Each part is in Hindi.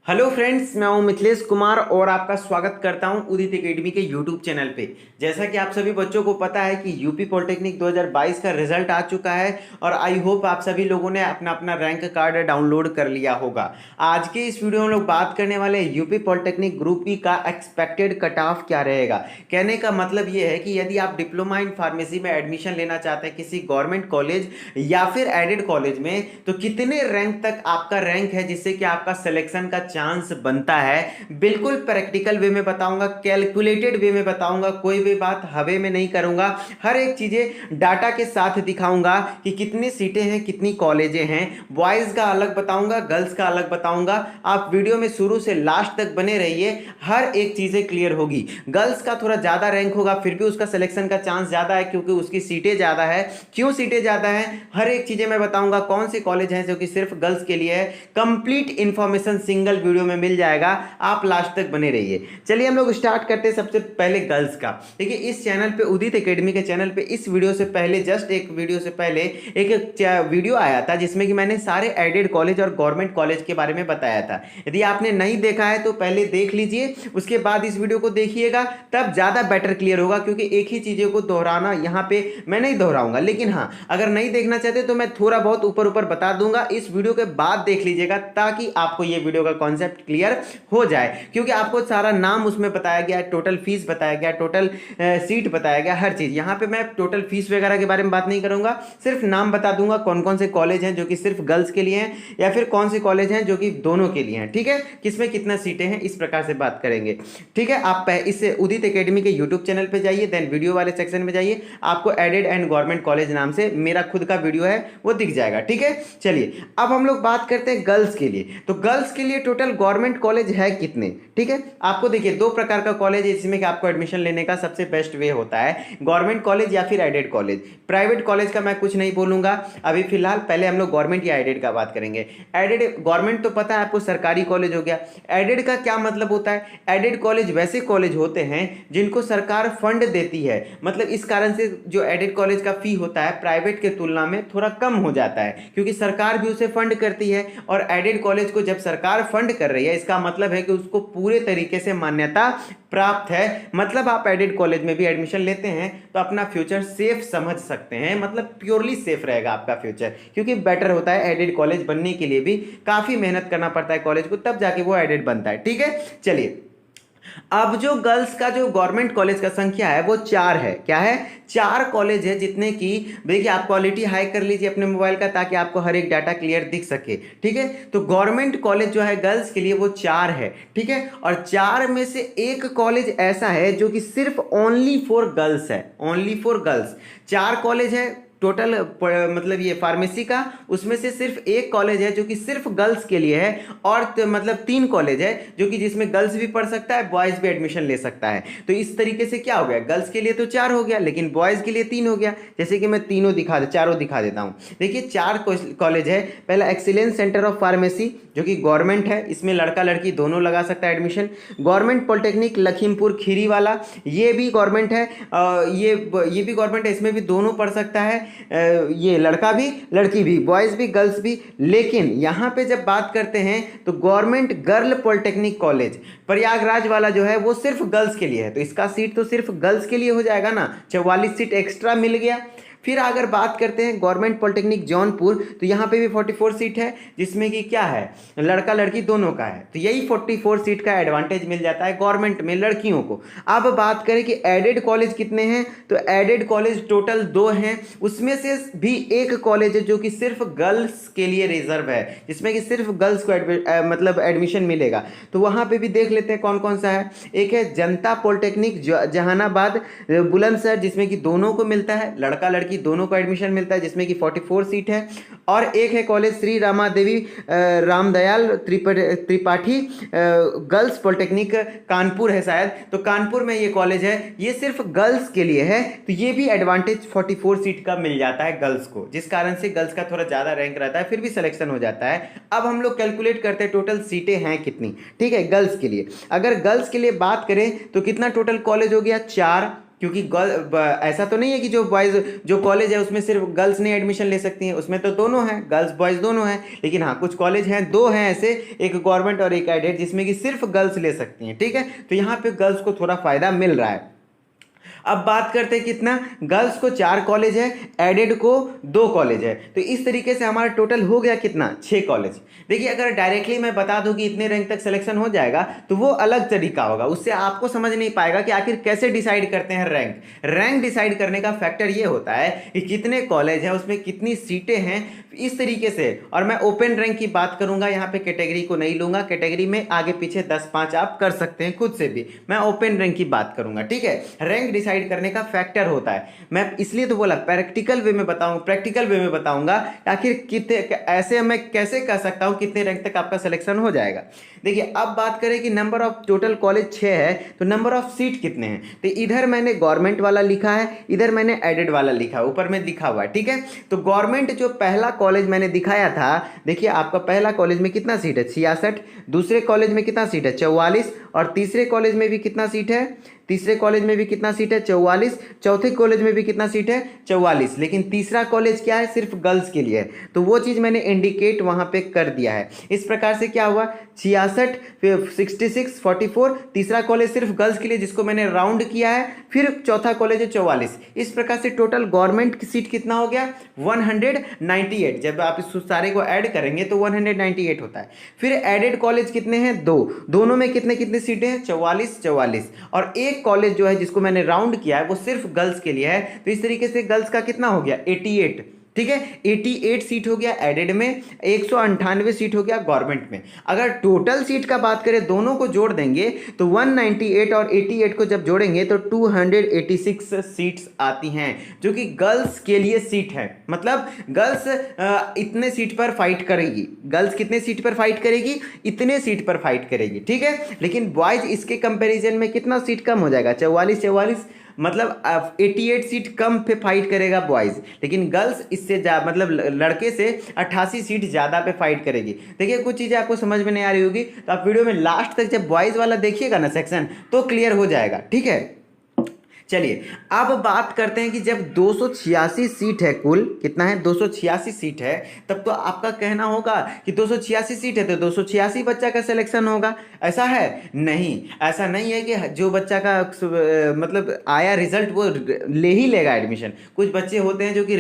हेलो फ्रेंड्स, मैं हूं मिथिलेश कुमार और आपका स्वागत करता हूं उदित एकेडमी के यूट्यूब चैनल पे। जैसा कि आप सभी बच्चों को पता है कि यूपी पॉलिटेक्निक 2022 का रिजल्ट आ चुका है और आई होप आप सभी लोगों ने अपना अपना रैंक कार्ड डाउनलोड कर लिया होगा। आज के इस वीडियो में हम लोग बात करने वाले हैं यूपी पॉलिटेक्निक ग्रुप बी का एक्सपेक्टेड कट ऑफ क्या रहेगा। कहने का मतलब ये है कि यदि आप डिप्लोमा इन फार्मेसी में एडमिशन लेना चाहते हैं किसी गवर्नमेंट कॉलेज या फिर एडेड कॉलेज में, तो कितने रैंक तक आपका रैंक है जिससे कि आपका सिलेक्शन का चांस बनता है। बिल्कुल प्रैक्टिकल वे में बताऊंगा, कैलकुलेटेड वे में बताऊंगा, कोई भी बात हवे में नहीं करूंगा। हर एक चीजें डाटा के साथ दिखाऊंगा कि कितनी सीटें हैं, कितनी कॉलेजें हैं। बॉयज का अलग बताऊंगा, गर्ल्स का अलग बताऊंगा। आप वीडियो में शुरू से लास्ट तक बने रहिए, हर एक चीजें क्लियर होगी। गर्ल्स का थोड़ा ज्यादा रैंक होगा, फिर भी उसका सिलेक्शन का चांस ज्यादा है क्योंकि उसकी सीटें ज्यादा है। क्यों सीटें ज्यादा है, हर एक चीजें मैं बताऊंगा। कौन से कॉलेज हैं जो कि सिर्फ गर्ल्स के लिए है, कंप्लीट इंफॉर्मेशन सिंगल वीडियो में मिल जाएगा। आप लास्ट तक बने रहिए। चलिए हम लोग स्टार्ट करते हैं सबसे पहले गर्ल्स का। देखिए, इस चैनल पे, उदित एकेडमी के चैनल पे, इस वीडियो से पहले, जस्ट एक वीडियो से पहले एक वीडियो आया था जिसमें कि मैंने सारे एडेड कॉलेज और गवर्नमेंट कॉलेज के बारे में बताया था। यदि आपने नहीं देखा है तो पहले देख लीजिए, उसके बाद इस वीडियो को देखिएगा, तब ज्यादा बेटर क्लियर होगा। क्योंकि एक ही चीजों को दोहराना यहाँ पे मैं नहीं दोहराऊंगा, लेकिन हाँ, अगर नहीं देखना चाहते तो मैं थोड़ा बहुत ऊपर ऊपर बता दूंगा। इस वीडियो के बाद देख लीजिएगा ताकि आपको ये वीडियो का कॉन्सेप्ट क्लियर हो जाए। क्योंकि आपको सारा नाम उसमें बताया गया, टोटल फीस बताया गया, टोटल सीट बताया गया, हर चीज। यहाँ पे मैं टोटल फीस वगैरह के बारे में बात नहीं करूंगा, सिर्फ नाम बता दूंगा कौन कौन से कॉलेज हैं जो कि सिर्फ गर्ल्स के लिए हैं या फिर कौन से कॉलेज हैं जो कि दोनों के लिए हैं। ठीक है, किसमें कितना सीटें हैं, इस प्रकार से बात करेंगे। ठीक है, आप इस उदित एकेडमी के यूट्यूब चैनल पे जाइए, देन वीडियो वाले सेक्शन में जाइए, आपको एडेड एंड गवर्नमेंट कॉलेज नाम से मेरा खुद का वीडियो है वो दिख जाएगा। ठीक है, चलिए अब हम लोग बात करते हैं गर्ल्स के लिए। तो गर्ल्स के लिए टोटल गवर्नमेंट कॉलेज है कितने। ठीक है, आपको देखिए दो प्रकार का कॉलेज है जिसमें कि आपको एडमिशन लेने का सबसे बेस्ट वे होता है, गवर्नमेंट कॉलेज या फिर एडेड कॉलेज। प्राइवेट कॉलेज का मैं कुछ नहीं बोलूंगा अभी फिलहाल, पहले हम लोग गवर्नमेंट या एडेड का बात करेंगे। एडेड, गवर्नमेंट तो पता है आपको, सरकारी कॉलेज हो गया। एडेड का क्या मतलब होता है, एडेड कॉलेज वैसे कॉलेज होते हैं जिनको सरकार फंड देती है। मतलब इस कारण से जो एडेड कॉलेज का फी होता है प्राइवेट के तुलना में थोड़ा कम हो जाता है, क्योंकि सरकार भी उसे फंड करती है। और एडेड कॉलेज को जब सरकार फंड कर रही है, इसका मतलब है कि उसको पूरे तरीके से मान्यता प्राप्त है। मतलब आप एडेड कॉलेज में भी एडमिशन लेते हैं तो अपना फ्यूचर सेफ समझ सकते हैं, मतलब प्योरली सेफ रहेगा आपका फ्यूचर। क्योंकि बेटर होता है, एडेड कॉलेज बनने के लिए भी काफी मेहनत करना पड़ता है कॉलेज को, तब जाके वो एडेड बनता है। ठीक है, चलिए अब जो गर्ल्स का जो गवर्नमेंट कॉलेज का संख्या है वो 4 है। क्या है, 4 कॉलेज है, जितने की, देखिए आप क्वालिटी हाई कर लीजिए अपने मोबाइल का ताकि आपको हर एक डाटा क्लियर दिख सके। ठीक है, तो गवर्नमेंट कॉलेज जो है गर्ल्स के लिए वो 4 है। ठीक है, और 4 में से एक कॉलेज ऐसा है जो कि सिर्फ ओनली फॉर गर्ल्स है, ओनली फॉर गर्ल्स। 4 कॉलेज है टोटल, मतलब ये फार्मेसी का, उसमें से सिर्फ एक कॉलेज है जो कि सिर्फ गर्ल्स के लिए है। और मतलब 3 कॉलेज है जो कि जिसमें गर्ल्स भी पढ़ सकता है, बॉयज भी एडमिशन ले सकता है। तो इस तरीके से क्या हो गया, गर्ल्स के लिए तो 4 हो गया लेकिन बॉयज के लिए 3 हो गया। जैसे कि मैं तीनों चारों दिखा देता हूं। देखिए 4 कॉलेज है। पहला एक्सीलेंस सेंटर ऑफ फार्मेसी जो कि गवर्नमेंट है, इसमें लड़का लड़की दोनों लगा सकता है admission. Government polytechnic Lakhimpur Kheri वाला, ये भी गवर्नमेंट है। ये भी गवर्नमेंट है, इसमें भी दोनों पढ़ सकता है, ये लड़का भी लड़की भी, बॉयज भी गर्ल्स भी। लेकिन यहां पे जब बात करते हैं तो government girl polytechnic college Prayagraj वाला जो है वो सिर्फ गर्ल्स के लिए है, तो इसका सीट तो सिर्फ गर्ल्स के लिए हो जाएगा ना, 44 सीट एक्स्ट्रा मिल गया। फिर अगर बात करते हैं गवर्नमेंट पॉलिटेक्निक जौनपुर, तो यहाँ पे भी 44 सीट है, जिसमें कि क्या है, लड़का लड़की दोनों का है। तो यही 44 सीट का एडवांटेज मिल जाता है गवर्नमेंट में लड़कियों को। अब बात करें कि एडेड कॉलेज कितने हैं, तो एडेड कॉलेज टोटल 2 हैं। उसमें से भी एक कॉलेज है जो कि सिर्फ गर्ल्स के लिए रिजर्व है, जिसमें कि सिर्फ गर्ल्स को मतलब एडमिशन मिलेगा। तो वहां पे भी देख लेते हैं कौन कौन सा है। एक है जनता पॉलिटेक्निक जहानाबाद बुलंदशहर, जिसमें कि दोनों को मिलता है, लड़का लड़की दोनों को एडमिशन मिलता है, जिसमें कि 44 सीट है। और एक है कॉलेज श्री रामा देवी रामदयाल त्रिपाठी गर्ल्स पॉलिटेक्निक कानपुर है शायद, तो कानपुर में ये कॉलेज है, ये सिर्फ गर्ल्स के लिए है। तो ये भी एडवांटेज 44 सीट का मिल जाता है गर्ल्स को, जिस कारण से गर्ल्स का थोड़ा ज्यादा रैंक रहता है, फिर भी सिलेक्शन हो जाता है। अब हम लोग कैलकुलेट करते हैं टोटल सीटें हैं कितनी। ठीक है, गर्ल्स के लिए, अगर गर्ल्स के लिए बात करें तो कितना टोटल कॉलेज हो गया, 4। क्योंकि ऐसा तो नहीं है कि जो बॉयज़ जो कॉलेज है उसमें सिर्फ गर्ल्स नहीं एडमिशन ले सकती हैं, उसमें तो दोनों हैं, गर्ल्स बॉयज़ दोनों हैं। लेकिन हाँ, कुछ कॉलेज हैं, दो हैं ऐसे, एक गवर्नमेंट और एक एडेड, जिसमें कि सिर्फ गर्ल्स ले सकती हैं। ठीक है, तो यहाँ पे गर्ल्स को थोड़ा फायदा मिल रहा है। अब बात करते हैं कितना, गर्ल्स को 4 कॉलेज है, एडेड को 2 कॉलेज है। तो इस तरीके से हमारा टोटल हो गया कितना, 6 कॉलेज। देखिए, अगर डायरेक्टली मैं बता दूं कि इतने रैंक तक सिलेक्शन हो जाएगा तो वो अलग तरीका होगा, उससे आपको समझ नहीं पाएगा कि आखिर कैसे डिसाइड करते हैं रैंक। रैंक डिसाइड करने का फैक्टर ये होता है कि कितने कॉलेज हैं, उसमें कितनी सीटें हैं, इस तरीके से। और मैं ओपन रैंक की बात करूंगा, यहाँ पे कैटेगरी को नहीं लूंगा, कैटेगरी में आगे पीछे 10-5 आप कर सकते हैं खुद से भी, मैं ओपन रैंक की बात करूंगा। ठीक है, रैंक डिसाइड करने का फैक्टर होता है, मैं इसलिए तो बोला प्रैक्टिकल वे में बताऊंगा, प्रैक्टिकल वे में बताऊंगा आखिर कितने, ऐसे मैं कैसे कह सकता हूं कितने रैंक तक आपका सिलेक्शन हो जाएगा। देखिए, अब बात करें कि नंबर ऑफ टोटल कॉलेज 6 है, तो नंबर ऑफ सीट कितने हैं, तो इधर मैंने गवर्नमेंट वाला लिखा है, इधर मैंने एडेड वाला लिखा है, ऊपर में लिखा हुआ है। ठीक है, तो गवर्नमेंट जो पहला कॉलेज मैंने दिखाया था, देखिए आपका पहला कॉलेज में कितना सीट है, 66, दूसरे कॉलेज में कितना सीट है, 44, और तीसरे कॉलेज में भी कितना सीट है, तीसरे कॉलेज में भी कितना सीट है, 44, चौथे कॉलेज में भी कितना सीट है, 44। लेकिन तीसरा कॉलेज क्या है, सिर्फ गर्ल्स के लिए है, तो वो चीज़ मैंने इंडिकेट वहां पे कर दिया है। इस प्रकार से क्या हुआ, 66, 66, 44, तीसरा कॉलेज सिर्फ गर्ल्स के लिए जिसको मैंने राउंड किया है, फिर चौथा कॉलेज है 44। इस प्रकार से टोटल गवर्नमेंट की सीट कितना हो गया, 198। जब आप इस सारे को ऐड करेंगे तो 198 होता है। फिर एडेड कॉलेज कितने हैं, दो, दोनों में कितने कितने सीटें हैं, 44 44, और एक कॉलेज जो है जिसको मैंने राउंड किया है वो सिर्फ गर्ल्स के लिए है, तो इस तरीके से गर्ल्स का कितना हो गया, 88। ठीक है, 88 सीट हो गया एडेड में, 198 सीट हो गया गवर्नमेंट में। अगर टोटल सीट का बात करें, दोनों को जोड़ देंगे तो 198 और 88 को जब जोड़ेंगे तो 286 सीट्स आती हैं, जो कि गर्ल्स के लिए सीट है। मतलब गर्ल्स इतने सीट पर फाइट करेगी, गर्ल्स कितने सीट पर फाइट करेगी, इतने सीट पर फाइट करेगी। ठीक है, लेकिन बॉयज इसके कंपैरिजन में कितना सीट कम हो जाएगा, 44 44, मतलब 88 सीट कम पे फाइट करेगा बॉयज, लेकिन गर्ल्स इससे मतलब लड़के से 88 सीट ज़्यादा पे फाइट करेगी। देखिए, कुछ चीज़ें आपको समझ में नहीं आ रही होगी तो आप वीडियो में लास्ट तक जब बॉयज़ वाला देखिएगा ना सेक्शन, तो क्लियर हो जाएगा। ठीक है, चलिए अब बात करते हैं कि जब 286 सीट है, कुल कितना है, 286 सीट है, तब तो आपका कहना होगा कि 286 सीट है तो 286 बच्चा का सिलेक्शन होगा। ऐसा है नहीं, ऐसा नहीं है कि जो बच्चा का मतलब आया रिजल्ट वो ले ही लेगा एडमिशन। कुछ बच्चे होते हैं जो कि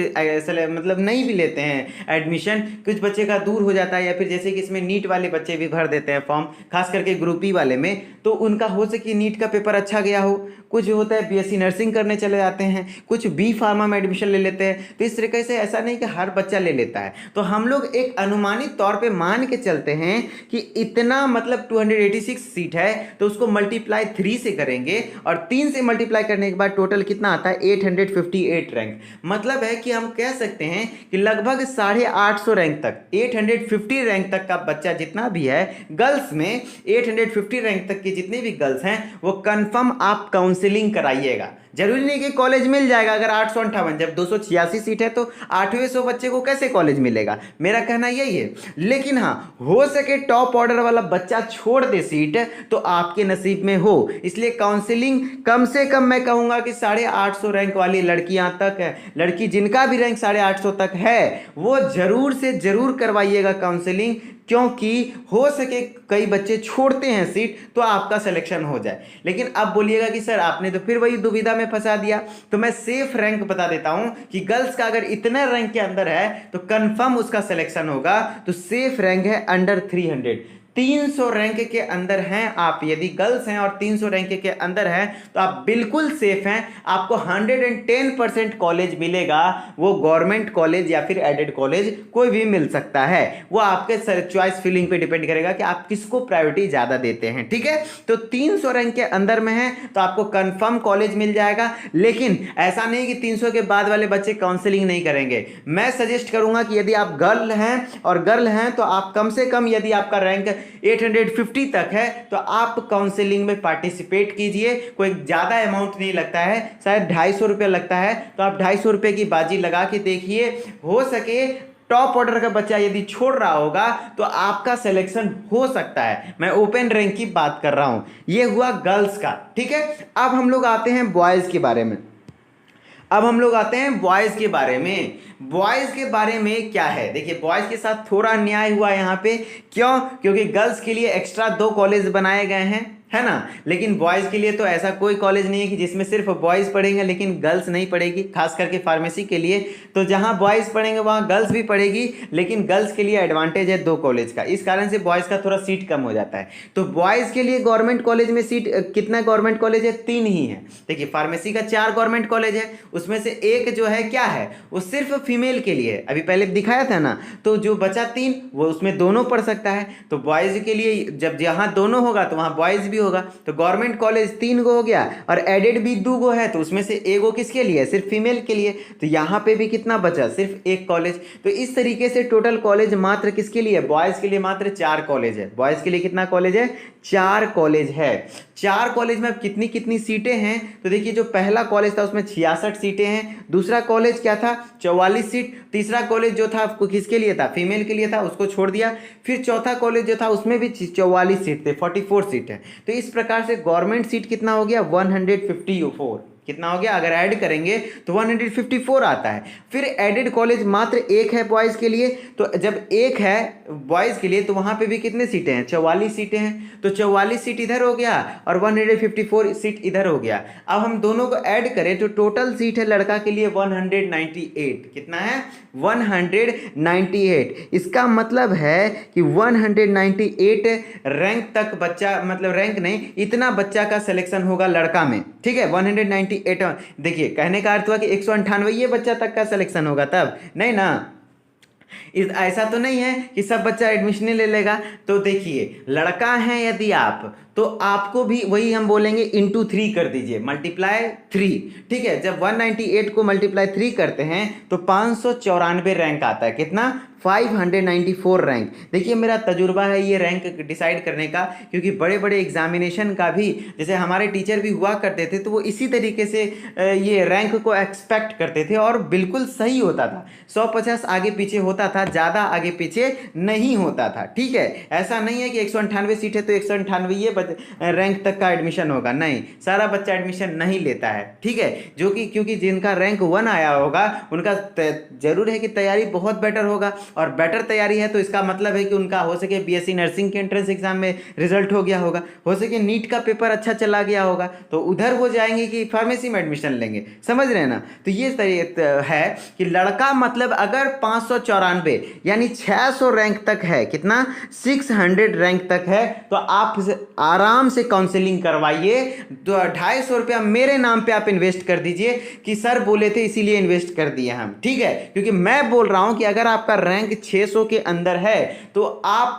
मतलब नहीं भी लेते हैं एडमिशन, कुछ बच्चे का दूर हो जाता है, या फिर जैसे कि इसमें नीट वाले बच्चे भी भर देते हैं फॉर्म, खास करके ग्रुप ई वाले में, तो उनका हो सके नीट का पेपर अच्छा गया हो। कुछ होता है बीएससी नर्सिंग करने चले जाते हैं, कुछ बी फार्मा में एडमिशन ले लेते हैं। तो इस तरीके से ऐसा नहीं कि हर बच्चा ले लेता है, तो हम लोग एक अनुमानित तौर पे मान के चलते हैं कि इतना, मतलब 286 सीट है तो उसको मल्टीप्लाई 3 से करेंगे, और 3 से मल्टीप्लाई करने के बाद टोटल कितना आता है, 858 रैंक। मतलब है कि हम कह सकते हैं कि लगभग 850 रैंक तक, 850 रैंक तक का बच्चा जितना भी है गर्ल्स में, 850 रैंक तक की जितने भी गर्ल्स हैं वो कंफर्म आप काउंसलिंग कराइएगा। जरूरी नहीं कि कॉलेज मिल जाएगा अगर 858, जब 286 सीट है तो 800 बच्चे को कैसे कॉलेज मिलेगा, मेरा कहना यही है। लेकिन हाँ, हो सके टॉप ऑर्डर वाला बच्चा छोड़ दे सीट तो आपके नसीब में हो, इसलिए काउंसलिंग कम से कम मैं कहूंगा कि 850 रैंक वाली लड़कियां तक है, लड़की जिनका भी रैंक 850 तक है वो जरूर से जरूर करवाइएगा काउंसलिंग, क्योंकि हो सके कई बच्चे छोड़ते हैं सीट तो आपका सिलेक्शन हो जाए। लेकिन अब बोलिएगा कि सर आपने तो फिर वही दुविधा में फंसा दिया, तो मैं सेफ रैंक बता देता हूं कि गर्ल्स का अगर इतने रैंक के अंदर है तो कंफर्म उसका सिलेक्शन होगा। तो सेफ रैंक है अंडर 300, 300 रैंक के अंदर हैं आप, यदि गर्ल्स हैं और 300 रैंक के अंदर हैं तो आप बिल्कुल सेफ हैं, आपको 110% कॉलेज मिलेगा, वो गवर्नमेंट कॉलेज या फिर एडेड कॉलेज कोई भी मिल सकता है, वो आपके चॉइस फीलिंग पे डिपेंड करेगा कि आप किसको प्रायोरिटी ज्यादा देते हैं। ठीक है, तो 300 रैंक के अंदर में है तो आपको कंफर्म कॉलेज मिल जाएगा। लेकिन ऐसा नहीं कि 300 के बाद वाले बच्चे काउंसलिंग नहीं करेंगे, मैं सजेस्ट करूंगा कि यदि आप गर्ल हैं तो आप कम से कम, यदि आपका रैंक 850 तक है तो आप काउंसलिंग में पार्टिसिपेट कीजिए। कोई ज्यादा अमाउंट नहीं लगता है, शायद 250 रुपया लगता है, तो आप 250 रुपये की बाजी लगा के देखिए, हो सके टॉप ऑर्डर का बच्चा यदि छोड़ रहा होगा तो आपका सिलेक्शन हो सकता है। मैं ओपन रैंक की बात कर रहा हूं। ये हुआ गर्ल्स का, ठीक है। अब हम लोग आते हैं बॉयज के बारे में। अब हम लोग आते हैं बॉयज के बारे में। बॉयज के बारे में क्या है, देखिए बॉयज के साथ थोड़ा अन्याय हुआ यहाँ पे। क्यों? क्योंकि गर्ल्स के लिए एक्स्ट्रा 2 कॉलेज बनाए गए हैं, है ना। लेकिन बॉयज के लिए तो ऐसा कोई कॉलेज नहीं है कि जिसमें सिर्फ बॉयज पढ़ेंगे लेकिन गर्ल्स नहीं पढ़ेगी, खास करके फार्मेसी के लिए। तो जहां बॉयज पढ़ेंगे वहां गर्ल्स भी पढ़ेगी, लेकिन गर्ल्स के लिए एडवांटेज है 2 कॉलेज का। इस कारण से बॉयज का थोड़ा सीट कम हो जाता है। तो बॉयज के लिए गवर्नमेंट कॉलेज में सीट कितना गवर्नमेंट कॉलेज है? 3 ही है। देखिए फार्मेसी का 4 गवर्नमेंट कॉलेज है, उसमें से एक जो है क्या है, वो सिर्फ फीमेल के लिए है। अभी पहले दिखाया था ना, तो जो बचा 3 वो उसमें दोनों पढ़ सकता है। तो बॉयज के लिए जब जहां दोनों होगा तो वहां बॉयज भी होगा। तो गवर्नमेंट कॉलेज 3 गो हो गया और एडेड भी 2 गो है, तो उसमें से 1 गो किसके लिए? सिर्फ फीमेल के लिए। तो यहां पे भी कितना बचा? सिर्फ 1 कॉलेज। तो इस तरीके से टोटल कॉलेज मात्र किसके लिए? बॉयज के लिए मात्र 4 कॉलेज है। बॉयज के लिए कितना कॉलेज है? 4 कॉलेज है। 4 कॉलेज में अब कितनी कितनी सीटें हैं? तो देखिए जो पहला कॉलेज था उसमें 66 सीटें हैं। दूसरा कॉलेज क्या था? 44 सीट। तीसरा कॉलेज जो था आपको किसके लिए था? फीमेल के लिए था, उसको छोड़ दिया। फिर चौथा कॉलेज जो था उसमें भी 44 सीट थे, 44 सीट है। तो इस प्रकार से गवर्नमेंट सीट कितना हो गया? 154। कितना हो गया? अगर ऐड करेंगे तो 154 आता है। फिर एडेड कॉलेज मात्र 1 है बॉयज के लिए। तो जब 1 है बॉयज के लिए तो वहां पे भी कितने सीटें हैं? 44 सीटें हैं। तो 44 सीट इधर हो गया और 154 सीट इधर हो गया। अब हम दोनों को ऐड करें तो टोटल सीट है लड़का के लिए 198। कितना है? 198। इसका मतलब है कि 198 रैंक तक बच्चा, मतलब रैंक नहीं, इतना बच्चा का सिलेक्शन होगा लड़का में, ठीक है। 198। देखिए कहने का अर्थ हुआ कि 198 बच्चा तक का सिलेक्शन होगा, तब नहीं ना। ऐसा तो नहीं है कि सब बच्चा एडमिशन ले लेगा। तो देखिए लड़का है यदि आप, तो आपको भी वही हम बोलेंगे इंटू 3 कर दीजिए, मल्टीप्लाई 3, ठीक है। जब 198 को मल्टीप्लाई 3 करते हैं तो 594 रैंक आता है। कितना? 594 रैंक। देखिए मेरा तजुर्बा है ये रैंक डिसाइड करने का, क्योंकि बड़े बड़े एग्जामिनेशन का भी, जैसे हमारे टीचर भी हुआ करते थे, तो वो इसी तरीके से ये रैंक को एक्सपेक्ट करते थे और बिल्कुल सही होता था। 150 आगे पीछे होता था, ज़्यादा आगे पीछे नहीं होता था, ठीक है। ऐसा नहीं है कि 198 सीट है तो 198 रैंक तक का एडमिशन होगा, नहीं, सारा बच्चा एडमिशन नहीं लेता है, ठीक है। जो कि क्योंकि जिनका रैंक 1 आया होगा उनका जरूर है कि तैयारी बहुत बेटर होगा, और बेटर तैयारी है तो इसका मतलब है कि उनका हो सके बीएससी नर्सिंग के एंट्रेंस एग्जाम में रिजल्ट हो गया होगा, हो सके नीट का पेपर अच्छा चला गया होगा, तो उधर वो जाएंगे कि फार्मेसी में एडमिशन लेंगे, समझ रहे हैं ना। तो ये है कि लड़का मतलब अगर 594 यानी 600 रैंक तक है, कितना? 600 रैंक तक है, तो आप आराम से काउंसलिंग करवाइए। तो 250 रुपया मेरे नाम पे आप इन्वेस्ट कर दीजिए कि सर बोले थे इसीलिए इन्वेस्ट कर दिए हम, ठीक है। क्योंकि मैं बोल रहा हूं कि अगर आपका रैंक 600 के अंदर है तो आप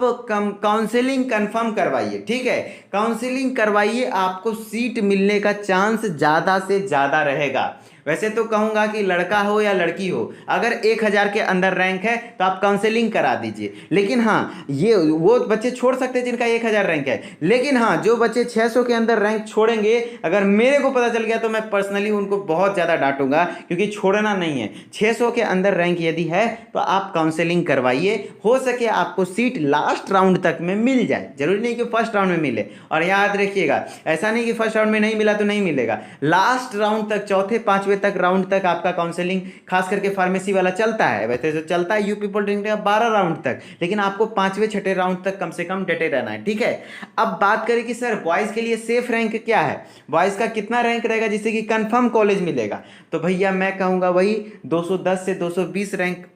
काउंसलिंग कंफर्म करवाइए, ठीक है। काउंसलिंग करवाइए, आपको सीट मिलने का चांस ज्यादा से ज्यादा रहेगा। वैसे तो कहूंगा कि लड़का हो या लड़की हो, अगर 1000 के अंदर रैंक है तो आप काउंसलिंग करा दीजिए। लेकिन हाँ, ये वो बच्चे छोड़ सकते हैं जिनका 1000 रैंक है। लेकिन हाँ, जो बच्चे 600 के अंदर रैंक छोड़ेंगे, अगर मेरे को पता चल गया तो मैं पर्सनली उनको बहुत ज़्यादा डांटूंगा, क्योंकि छोड़ना नहीं है। 600 के अंदर रैंक यदि है तो आप काउंसलिंग करवाइए, हो सके आपको सीट लास्ट राउंड तक में मिल जाए, जरूरी नहीं कि फर्स्ट राउंड में मिले। और याद रखिएगा, ऐसा नहीं कि फर्स्ट राउंड में नहीं मिला तो नहीं मिलेगा, लास्ट राउंड तक, चौथे पांचवें तक राउंड तक आपका काउंसलिंग खास करके फार्मेसी वाला चलता है। वैसे तो चलता है यूपी पॉलिटेक्निक का 12 राउंड तक, लेकिन आपको पांचवें छठे राउंड तक कम से कम डटे रहना है, ठीक है। अब बात करें कि सर बॉयज के लिए सेफ रैंक क्या है, बॉयज का कितना रैंक रहेगा जिससे कि कंफर्म कॉलेज मिलेगा। तो भैया मैं कहूंगा वही 210 से 220 रैंक,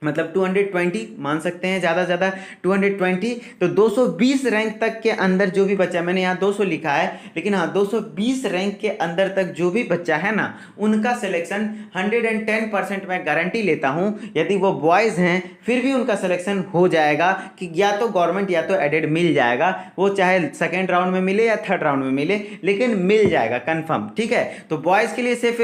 मतलब 220 मान सकते हैं, ज़्यादा ज़्यादा 220। तो 220 रैंक तक के अंदर जो भी बच्चा, मैंने यहाँ 200 लिखा है, लेकिन हाँ 220 रैंक के अंदर तक जो भी बच्चा है ना, उनका सिलेक्शन 110% मैं गारंटी लेता हूँ। यदि वो बॉयज़ हैं फिर भी उनका सिलेक्शन हो जाएगा, कि या तो गवर्नमेंट या तो एडेड मिल जाएगा, वो चाहे सेकेंड राउंड में मिले या थर्ड राउंड में मिले, लेकिन मिल जाएगा कन्फर्म, ठीक है। तो बॉयज़ के लिए सिर्फ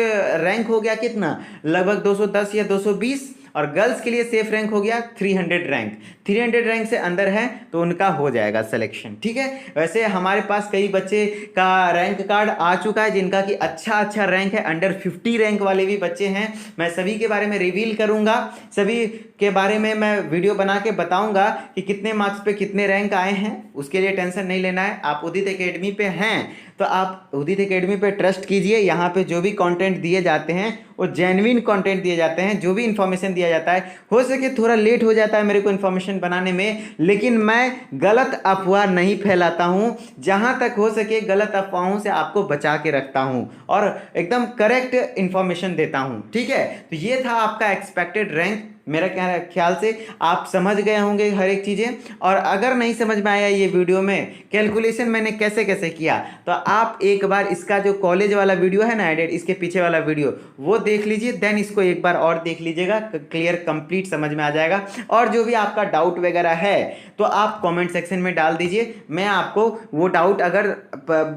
रैंक हो गया कितना, लगभग 210 या 220, और गर्ल्स के लिए सेफ रैंक हो गया 300 रैंक, 300 रैंक से अंदर है तो उनका हो जाएगा सिलेक्शन। ठीक है, वैसे हमारे पास कई बच्चे का रैंक कार्ड आ चुका है जिनका कि अच्छा रैंक है, अंडर 50 रैंक वाले भी बच्चे हैं। मैं सभी के बारे में रिवील करूंगा, सभी के बारे में मैं वीडियो बना के बताऊंगा कि कितने मार्क्स पे कितने रैंक आए हैं। उसके लिए टेंशन नहीं लेना है। आप उदित एकेडमी पे हैं तो आप उदित एकेडमी पे ट्रस्ट कीजिए। यहाँ पे जो भी कंटेंट दिए जाते हैं वो जेन्युइन कंटेंट दिए जाते हैं। जो भी इन्फॉर्मेशन दिया जाता है, हो सके थोड़ा लेट हो जाता है मेरे को इन्फॉर्मेशन बनाने में, लेकिन मैं गलत अफवाह नहीं फैलाता हूँ। जहाँ तक हो सके गलत अफवाहों से आपको बचा के रखता हूँ और एकदम करेक्ट इन्फॉर्मेशन देता हूँ। ठीक है, तो ये था आपका एक्सपेक्टेड रैंक। मेरा ख्याल से आप समझ गए होंगे हर एक चीज़ें। और अगर नहीं समझ में आया ये वीडियो में कैलकुलेशन मैंने कैसे कैसे किया, तो आप एक बार इसका जो कॉलेज वाला वीडियो है ना एडेड, इसके पीछे वाला वीडियो वो देख लीजिए, देन इसको एक बार और देख लीजिएगा, क्लियर कंप्लीट समझ में आ जाएगा। और जो भी आपका डाउट वगैरह है तो आप कमेंट सेक्शन में डाल दीजिए। मैं आपको वो डाउट अगर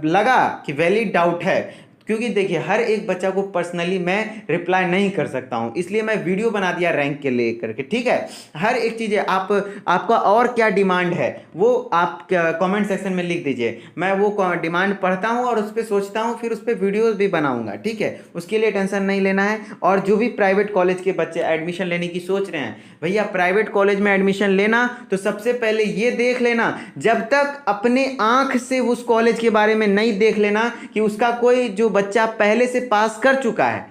लगा कि वैलिड डाउट है, क्योंकि देखिए हर एक बच्चा को पर्सनली मैं रिप्लाई नहीं कर सकता हूं, इसलिए मैं वीडियो बना दिया रैंक के लेकर के। ठीक है, हर एक चीज़ आपका और क्या डिमांड है वो आप कमेंट सेक्शन में लिख दीजिए। मैं वो डिमांड पढ़ता हूं और उस पर सोचता हूं, फिर उस पर वीडियोस भी बनाऊंगा। ठीक है, उसके लिए टेंशन नहीं लेना है। और जो भी प्राइवेट कॉलेज के बच्चे एडमिशन लेने की सोच रहे हैं, भैया प्राइवेट कॉलेज में एडमिशन लेना तो सबसे पहले ये देख लेना, जब तक अपने आंख से उस कॉलेज के बारे में नहीं देख लेना कि उसका कोई जो बच्चा पहले से पास कर चुका है।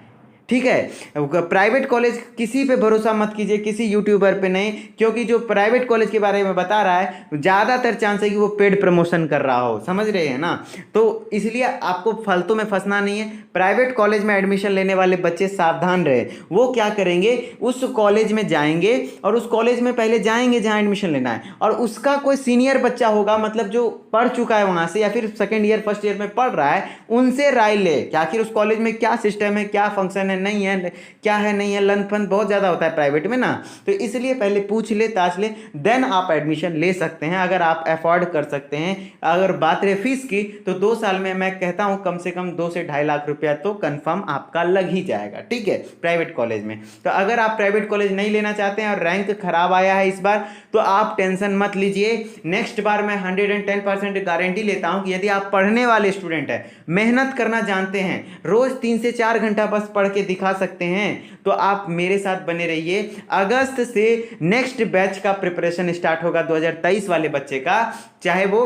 ठीक है, प्राइवेट कॉलेज किसी पे भरोसा मत कीजिए, किसी यूट्यूबर पे नहीं, क्योंकि जो प्राइवेट कॉलेज के बारे में बता रहा है ज़्यादातर चांस है कि वो पेड प्रमोशन कर रहा हो। समझ रहे हैं ना, तो इसलिए आपको फालतू में फंसना नहीं है। प्राइवेट कॉलेज में एडमिशन लेने वाले बच्चे सावधान रहे। वो क्या करेंगे, उस कॉलेज में जाएंगे और उस कॉलेज में पहले जाएंगे जहाँ एडमिशन लेना है, और उसका कोई सीनियर बच्चा होगा, मतलब जो पढ़ चुका है वहाँ से या फिर सेकेंड ईयर फर्स्ट ईयर में पढ़ रहा है, उनसे राय ले कि आखिर उस कॉलेज में क्या सिस्टम है, क्या फंक्शन है, नहीं है, क्या है नहीं है। लन फन बहुत ज़्यादा होता है प्राइवेट में ना, तो इसलिए पहले पूछ ले ताछ ले, देन आप एडमिशन ले सकते हैं अगर आप अफोर्ड कर सकते हैं। अगर बात रहे फीस की तो 2 साल में मैं कहता हूं कम से कम 2 से 2.5 लाख रुपया तो कंफर्म आपका लग ही जाएगा। ठीक है, प्राइवेट कॉलेज में। तो अगर आप प्राइवेट कॉलेज नहीं लेना चाहते हैं और रैंक खराब आया है इस बार, तो आप टेंशन मत लीजिए। नेक्स्ट बार मैं 110% गारंटी लेता हूं कि यदि आप पढ़ने वाले स्टूडेंट हैं, मेहनत करना जानते हैं, रोज 3 से 4 घंटा बस पढ़ के दिखा सकते हैं, तो आप मेरे साथ बने रहिए। अगस्त से नेक्स्ट बैच का प्रिपरेशन स्टार्ट होगा 2023 वाले बच्चे का, चाहे वो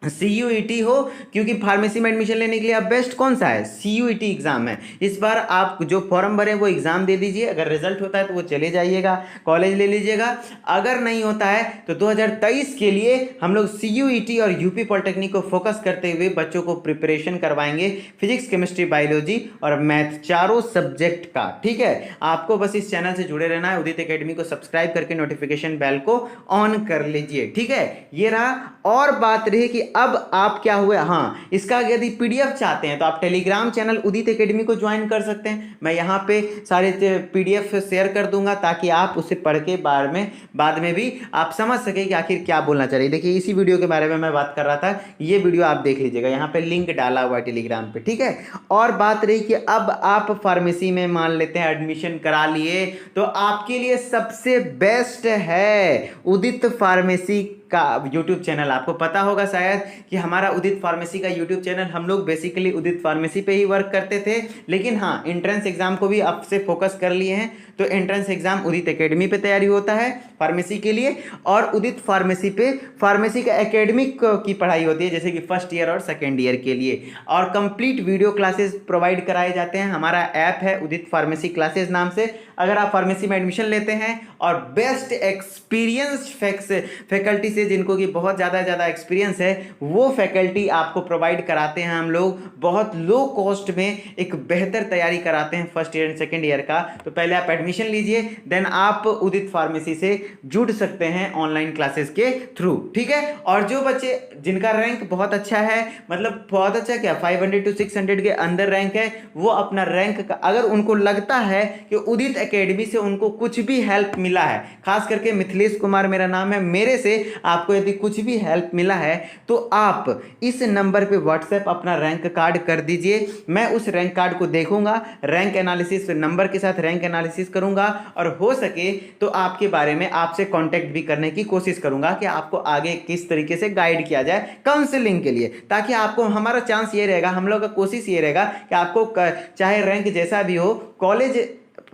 CUET हो, क्योंकि फार्मेसी में एडमिशन लेने के लिए अब बेस्ट कौन सा है, CUET एग्जाम है। इस बार आप जो फॉर्म भरें वो एग्जाम दे दीजिए, अगर रिजल्ट होता है तो वो चले जाइएगा, कॉलेज ले लीजिएगा। अगर नहीं होता है तो 2023 के लिए हम लोग CUET और यूपी पॉलिटेक्निक को फोकस करते हुए बच्चों को प्रिपरेशन करवाएंगे, फिजिक्स केमिस्ट्री बायोलॉजी और मैथ चारों सब्जेक्ट का। ठीक है, आपको बस इस चैनल से जुड़े रहना है, उदित एकेडमी को सब्सक्राइब करके नोटिफिकेशन बेल को ऑन कर लीजिए। ठीक है, ये रहा। और बात रही कि अब आप क्या हुए, हाँ, इसका यदि PDF चाहते हैं तो आप टेलीग्राम चैनल उदित एकेडमी को ज्वाइन कर सकते हैं। मैं यहाँ पे सारे PDF शेयर कर दूंगा ताकि आप उसे पढ़ के बाद में भी आप समझ सके कि आखिर क्या बोलना चाहिए। देखिए इसी वीडियो के बारे में मैं बात कर रहा था, ये वीडियो आप देख लीजिएगा, यहाँ पे लिंक डाला हुआ है टेलीग्राम पे। ठीक है, और बात रही कि अब आप फार्मेसी में मान लेते हैं एडमिशन करा लिए, तो आपके लिए सबसे बेस्ट है उदित फार्मेसी का यूट्यूब चैनल। आपको पता होगा शायद कि हमारा उदित फार्मेसी का यूट्यूब चैनल, हम लोग बेसिकली उदित फार्मेसी पे ही वर्क करते थे, लेकिन हाँ एंट्रेंस एग्जाम को भी अब से फोकस कर लिए हैं। तो एंट्रेंस एग्जाम उदित एकेडमी पे तैयारी होता है फार्मेसी के लिए, और उदित फार्मेसी पे फार्मेसी का एकेडमिक की पढ़ाई होती है, जैसे कि फर्स्ट ईयर और सेकेंड ईयर के लिए। और कंप्लीट वीडियो क्लासेस प्रोवाइड कराए जाते हैं। हमारा ऐप है उदित फार्मेसी क्लासेस नाम से। अगर आप फार्मेसी में एडमिशन लेते हैं और बेस्ट एक्सपीरियंस फैकल्टी से, जिनको कि बहुत ज़्यादा एक्सपीरियंस है, वो फैकल्टी आपको प्रोवाइड कराते हैं हम लोग बहुत लो कॉस्ट में, एक बेहतर तैयारी कराते हैं first year and second year का। तो पहले आप एडमिशन लीजिए, देन आप उदित फार्मेसी से जुड़ सकते हैं ऑनलाइन क्लासेस के थ्रू। ठीक है, और जो बच्चे जिनका रैंक बहुत अच्छा है, मतलब बहुत अच्छा क्या 500 to 600 के अंदर रैंक है, वो अपना रैंक का, अगर उनको लगता है कि उदित एकेडमी से उनको कुछ भी हेल्प मिला है, खास करके मिथिलेश कुमार मेरा नाम है, मेरे से आपको यदि कुछ भी हेल्प मिला है तो आप इस नंबर पे व्हाट्सएप अपना रैंक कार्ड कर दीजिए। मैं उस रैंक कार्ड को देखूंगा, रैंक एनालिसिस नंबर के साथ रैंक एनालिसिस करूंगा और हो सके तो आपके बारे में आपसे कांटेक्ट भी करने की कोशिश करूंगा कि आपको आगे किस तरीके से गाइड किया जाए काउंसलिंग के लिए, ताकि आपको, हमारा चांस ये रहेगा, हम लोग का कोशिश ये रहेगा कि आपको चाहे रैंक जैसा भी हो कॉलेज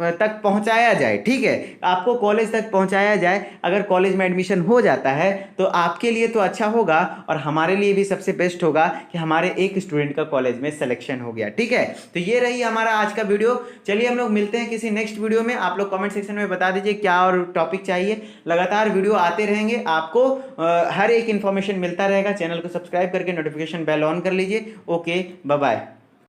तक पहुंचाया जाए। ठीक है, आपको कॉलेज तक पहुंचाया जाए। अगर कॉलेज में एडमिशन हो जाता है तो आपके लिए तो अच्छा होगा और हमारे लिए भी सबसे बेस्ट होगा कि हमारे एक स्टूडेंट का कॉलेज में सिलेक्शन हो गया। ठीक है, तो ये रही हमारा आज का वीडियो। चलिए हम लोग मिलते हैं किसी नेक्स्ट वीडियो में। आप लोग कमेंट सेक्शन में बता दीजिए क्या और टॉपिक चाहिए। लगातार वीडियो आते रहेंगे, आपको हर एक इंफॉर्मेशन मिलता रहेगा। चैनल को सब्सक्राइब करके नोटिफिकेशन बेल ऑन कर लीजिए। Okay, bye bye.